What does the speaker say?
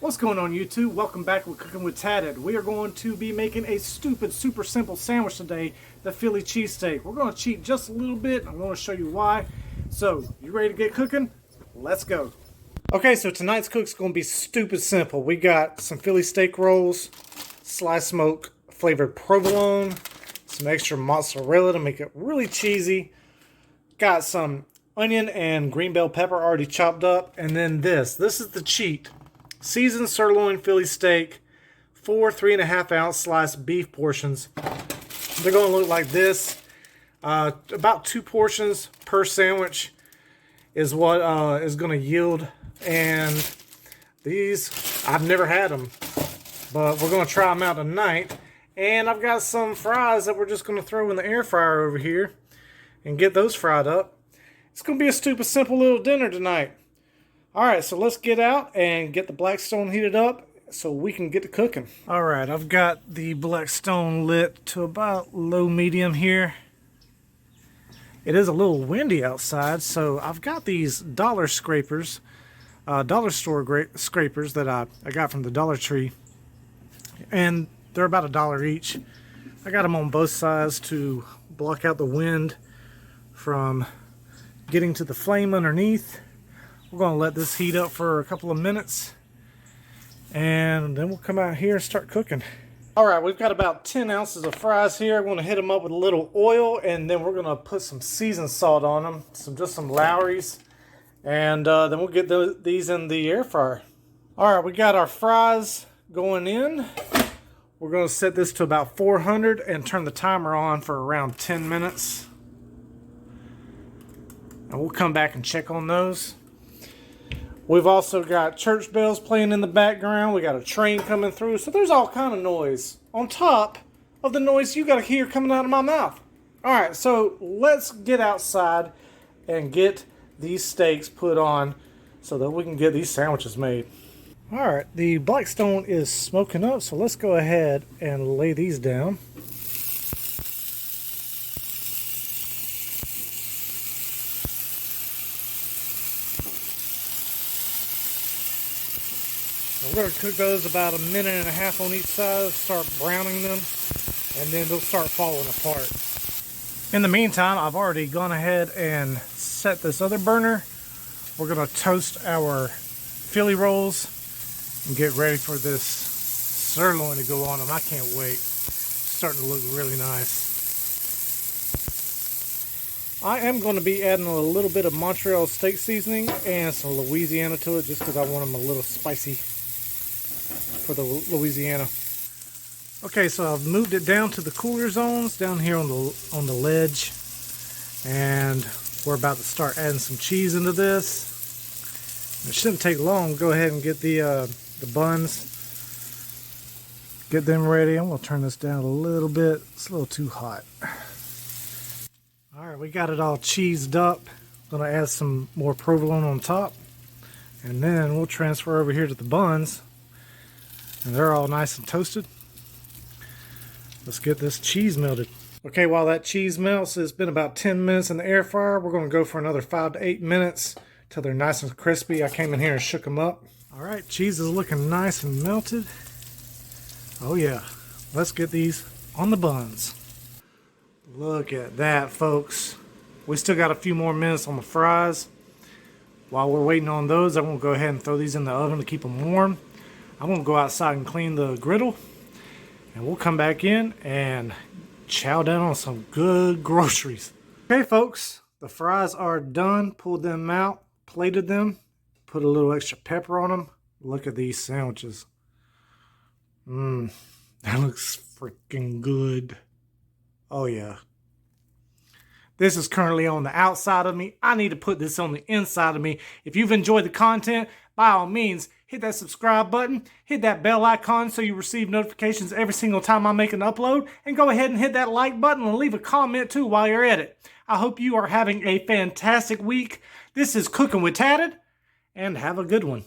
What's going on YouTube? Welcome back with Cooking with Tatted. We are going to be making a stupid, super simple sandwich today, the Philly cheesesteak. We're going to cheat just a little bit. I'm going to show you why. So, you ready to get cooking? Let's go. Okay, so tonight's cook's going to be stupid simple. We got some Philly steak rolls, sliced smoke flavored provolone, some extra mozzarella to make it really cheesy. Got some onion and green bell pepper already chopped up. And then this is the cheat. Seasoned sirloin Philly steak, 4 3.5 ounce sliced beef portions. They're going to look like this. About 2 portions per sandwich is what is going to yield. And these, I've never had them, but we're going to try them out tonight. And I've got some fries that we're just going to throw in the air fryer over here and get those fried up. It's going to be a stupid simple little dinner tonight. Alright, so let's get out and get the Blackstone heated up so we can get to cooking. Alright, I've got the Blackstone lit to about low medium here. It is a little windy outside, so I've got these dollar scrapers, dollar store scrapers that I got from the Dollar Tree. And they're about $1 each. I got them on both sides to block out the wind from getting to the flame underneath. We're going to let this heat up for a couple of minutes, and then we'll come out here and start cooking. Alright, we've got about 10 ounces of fries here. I'm going to hit them up with a little oil, and then we're going to put some seasoned salt on them, just some Lowry's, and then we'll get these in the air fryer. Alright, we got our fries going in. We're going to set this to about 400 and turn the timer on for around 10 minutes. And we'll come back and check on those. We've also got church bells playing in the background. We got a train coming through. So there's all kind of noise on top of the noise you got to hear coming out of my mouth. Alright, so let's get outside and get these steaks put on so that we can get these sandwiches made. Alright, the Blackstone is smoking up, so let's go ahead and lay these down. We're going to cook those about 1.5 minutes on each side, start browning them, and then they'll start falling apart. In the meantime, I've already gone ahead and set this other burner. We're going to toast our Philly rolls and get ready for this sirloin to go on them. I can't wait. It's starting to look really nice. I am going to be adding a little bit of Montreal steak seasoning and some Louisiana to it just because I want them a little spicy for the Louisiana. Okay, so I've moved it down to the cooler zones down here on the ledge, and we're about to start adding some cheese into this. It shouldn't take long. Go ahead and get the buns, get them ready. I'm going to turn this down a little bit. It's a little too hot. All right, we got it all cheesed up. Going to add some more provolone on top, and then we'll transfer over here to the buns. And they're all nice and toasted. Let's get this cheese melted. Okay, while that cheese melts, it's been about 10 minutes in the air fryer. We're going to go for another 5 to 8 minutes till they're nice and crispy. I came in here and shook them up. All right, cheese is looking nice and melted. Oh yeah, let's get these on the buns. Look at that, folks. We still got a few more minutes on the fries. While we're waiting on those, I'm going to go ahead and throw these in the oven to keep them warm. I'm going to go outside and clean the griddle, and we'll come back in and chow down on some good groceries. Okay, folks, the fries are done. Pulled them out, plated them, put a little extra pepper on them. Look at these sandwiches. That looks freaking good. Oh, yeah. This is currently on the outside of me. I need to put this on the inside of me. If you've enjoyed the content, by all means, hit that subscribe button, hit that bell icon so you receive notifications every single time I make an upload, and go ahead and hit that like button and leave a comment too while you're at it. I hope you are having a fantastic week. This is Cooking with Tatted, and have a good one.